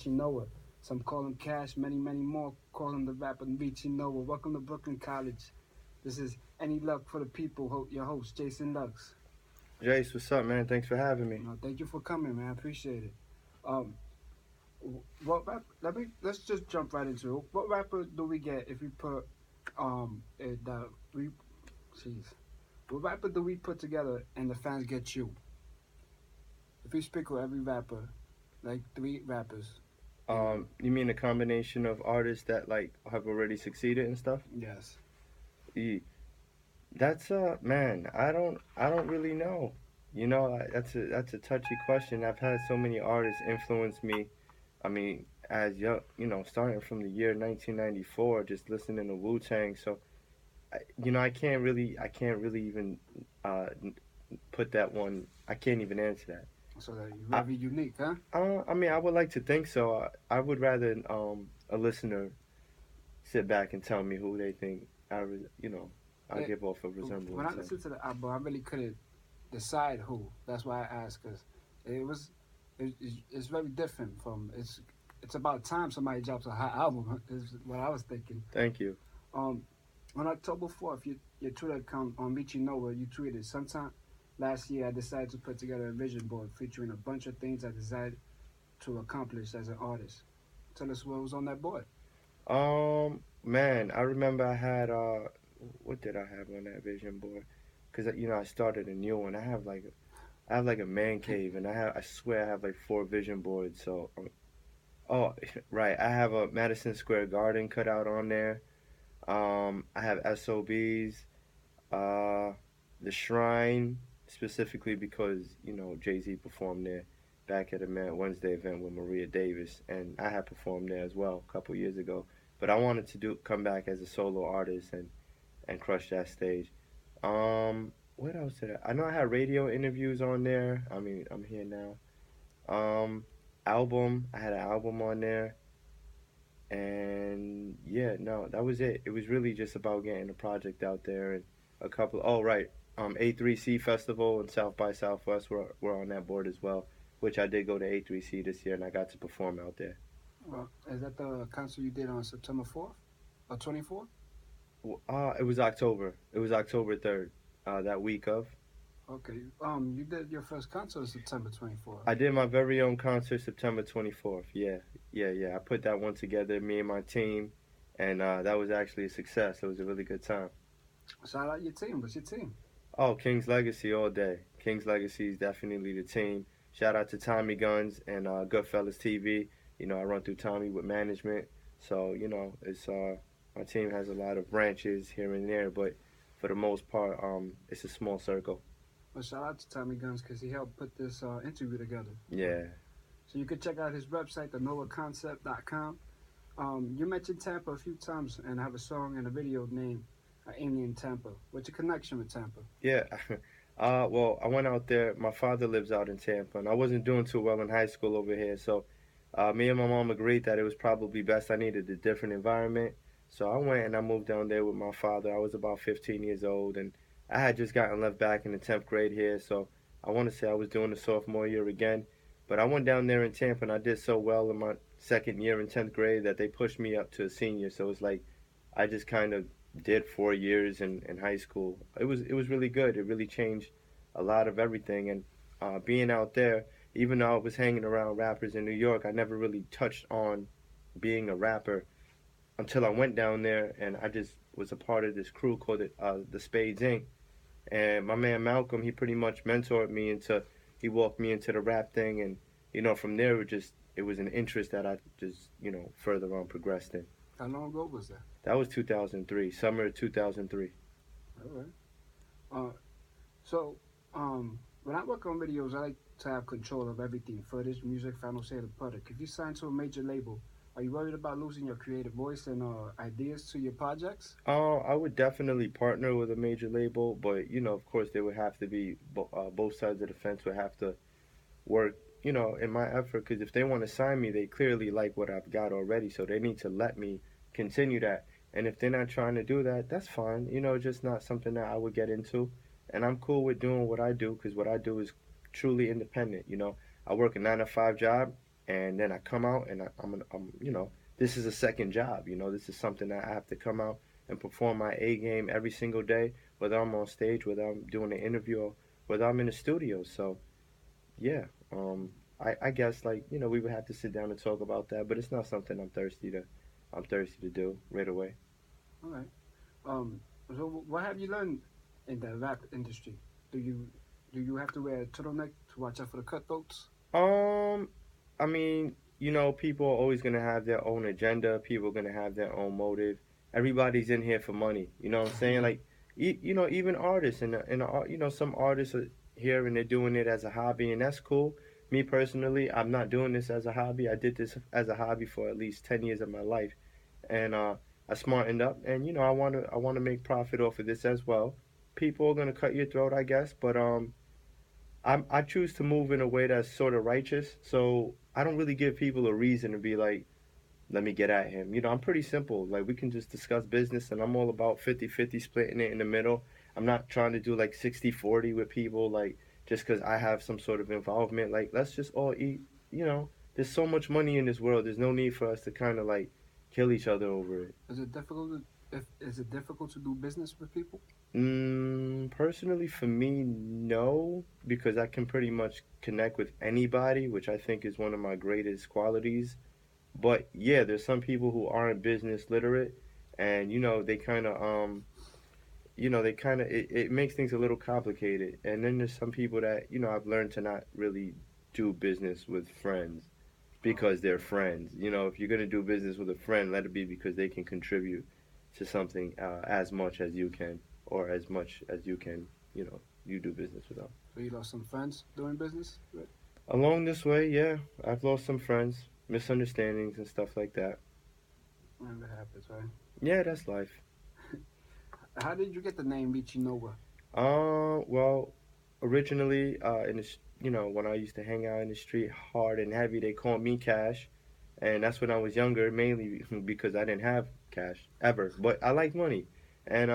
ReachingNOVA. Some call him Cash, many, many more call him the rapper ReachingNOVA. Welcome to Brooklyn College. This is Any Luck for the People, your host, Jason Lux. Jace, what's up, man? Thanks for having me. Thank you for coming, man. I appreciate it. Um, what rap? Let's just jump right into it. What rapper do we get if we put we jeez? What rapper do we put together and the fans get you? If we speak with every rapper, like three rappers, and You mean a combination of artists that like have already succeeded and stuff? yes, Ye- That's man. I don't really know. That's a touchy question. I've had so many artists influence me. I mean, as young, starting from the year 1994, just listening to Wu Tang. So, I can't really even n- put that one. I can't even answer that. so that you're I, very unique, huh? I mean, I would like to think so. I would rather a listener sit back and tell me who they think I It, give off a when I resemblance of. listened to the album, I really couldn't decide who. That's why I asked, because it was it's very different from it's about time somebody drops a hot album. Is what I was thinking. Thank you. Um, on October 4th, your Twitter account on Reaching Nova, you tweeted, sometime last year I decided to put together a vision board featuring a bunch of things I desired to accomplish as an artist. Tell us what was on that board. Man, I remember I had what did I have on that vision board? Because I started a new one. I have like a man cave, and I swear I have like four vision boards. So, oh, right, I have a Madison Square Garden cut out on there. I have SOBs, uh, the Shrine specifically because Jay Z performed there back at a Mad Wednesday event with Maria Davis, and I had performed there as well a couple years ago. But I wanted to do come back as a solo artist and crush that stage. What else did I know I had radio interviews on there. I mean, I'm here now. Um, Album. I had an album on there, and yeah, no, that was it. It was really just about getting the project out there and a couple. Oh, right. A3C Festival and South by Southwest were on that board as well, which I did go to A3C this year and I got to perform out there. Well, is that the concert you did on September 4th or 24th? It was October. It was October 3rd. That week of. Okay. You did your first concert September 24th. I did my very own concert September 24th. Yeah, yeah, yeah. I put that one together, me and my team, and that was actually a success. It was a really good time. Shout out your team. What's your team? Oh, King's Legacy all day. King's Legacy is definitely the team. Shout out to Tommy Guns and Goodfellas TV. I run through Tommy with management, so it's my team has a lot of branches here and there, but for the most part, it's a small circle. Well, shout out to Tommy Guns because he helped put this interview together. Yeah. So you can check out his website, thenovaconcept.com. You mentioned Tampa a few times and have a song and a video named Alien Tampa. What's your connection with Tampa? Yeah. Well, I went out there. My father lives out in Tampa, and I wasn't doing too well in high school over here. So, me and my mom agreed that it was probably best I needed a different environment. So I went and I moved down there with my father. I was about 15 years old, and I had just gotten left back in the 10th grade here. So I want to say I was doing the sophomore year again. But I went down there in Tampa, and I did so well in my second year in 10th grade that they pushed me up to a senior. So it's like I just kind of did 4 years in high school. It was really good. It really changed a lot of everything. And being out there, even though I was hanging around rappers in New York, I never really touched on being a rapper until I went down there, and I just was a part of this crew called the Spades Inc. And my man Malcolm, he pretty much mentored me into, he walked me into the rap thing, and from there it was an interest that I just further on progressed in. How long ago was that? That was 2003, summer of 2003. All right. Uh, so, when I work on videos, I like to have control of everything: footage, music, final say of the product. If you sign to a major label, are you worried about losing your creative voice and ideas to your projects? I would definitely partner with a major label, but of course, there would have to be both sides of the fence would have to work, in my effort. Because if they want to sign me, they clearly like what I've got already, so they need to let me continue that. And if they're not trying to do that, that's fine. Just not something that I would get into. And I'm cool with doing what I do because what I do is truly independent. I work a 9 to 5 job, and then I come out and I'm this is a second job. This is something that I have to come out and perform my A game every single day, whether I'm on stage, whether I'm doing an interview, or whether I'm in the studio. So yeah, I guess like we would have to sit down and talk about that, but it's not something I'm thirsty to do right away. All right. Um, so what have you learned in the rap industry? Do you do you have to wear a turtleneck to watch out for the cutthroats? Um, I mean, people are always gonna have their own agenda. People are gonna have their own motive. Everybody's in here for money. You know what I'm saying? Yeah. Like, even artists some artists are here and they're doing it as a hobby, and that's cool. Me personally, I'm not doing this as a hobby. I did this as a hobby for at least 10 years of my life, and I smartened up, and I wanna make profit off of this as well. People are gonna cut your throat, I guess, but I choose to move in a way that's sort of righteous. So I don't really give people a reason to be like, let me get at him. I'm pretty simple. Like, we can just discuss business, and I'm all about 50-50, splitting it in the middle. I'm not trying to do like 60-40 with people, like, just because I have some sort of involvement. Like, let's just all eat. There's so much money in this world. There's no need for us to kind of like kill each other over it. Is it difficult? If is it difficult to do business with people? Personally, for me, no, because I can pretty much connect with anybody, which I think is one of my greatest qualities. But yeah, there's some people who aren't business literate, and they kind of it makes things a little complicated. And then there's some people that I've learned to not really do business with friends Oh, because they're friends. If you're gonna do business with a friend, let it be because they can contribute to something as much as you can, or as much as you do business with them. so you lost some friends doing business? Right. Along this way, yeah, I've lost some friends, misunderstandings and stuff like that. And that happens, right? Yeah, that's life. How did you get the name ReachingNOVA? Well, originally, when I used to hang out in the street hard and heavy, they called me Cash, and that's when I was younger, mainly because I didn't have cash ever, but I like money, and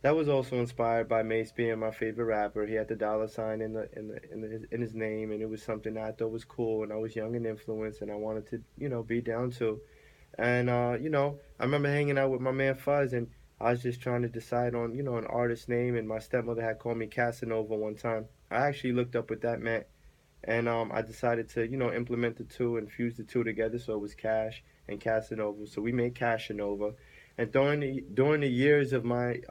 that was also inspired by Mace being my favorite rapper. He had the dollar sign in his name, and it was something that I thought was cool, and I was young and influenced, and I wanted to be down to. And I remember hanging out with my man Fuzz, and I was just trying to decide on an artist name, and my stepmother had called me Casanova one time. I actually looked up what that meant, and I decided to implement the two and fuse the two together, so it was Cash and Casanova. So we made Casanova, and during the years of my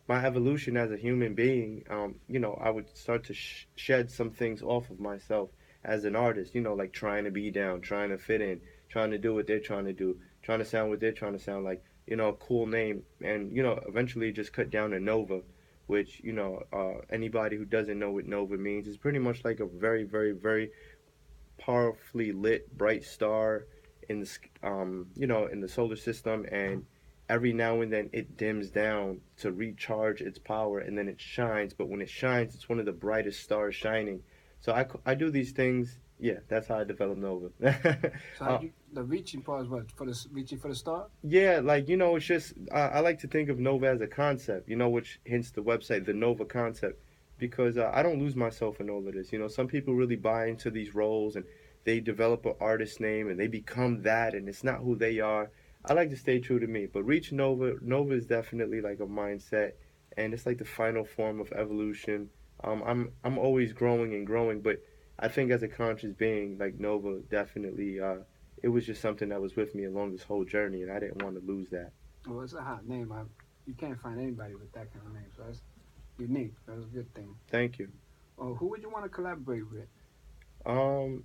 evolution as a human being, I would start to shed some things off of myself as an artist, like trying to be down, trying to fit in, trying to do what they're trying to do, trying to sound what they're trying to sound like, a cool name, and, eventually just cut down to Nova, which, anybody who doesn't know what Nova means is pretty much like a very, very, very powerfully lit bright star in the solar system, and every now and then it dims down to recharge its power, and then it shines, but when it shines it's one of the brightest stars shining. So I do these things. Yeah, that's how I develop Nova. So how uh, you the reaching part is what for the reaching for the star? yeah, like it's just I like to think of Nova as a concept, which hints the website, the Nova concept, because I don't lose myself in all of this. Some people really buy into these roles, and they develop an artist name and they become that, and it's not who they are. I like to stay true to me, but reach Nova. Nova is definitely like a mindset, and it's like the final form of evolution. I'm always growing and growing, but I think as a conscious being, like Nova, definitely it was just something that was with me along this whole journey, and I didn't want to lose that. Well, it's a hot name. You can't find anybody with that kind of name, so that's unique. That's a good thing. Thank you. Who would you want to collaborate with? Um,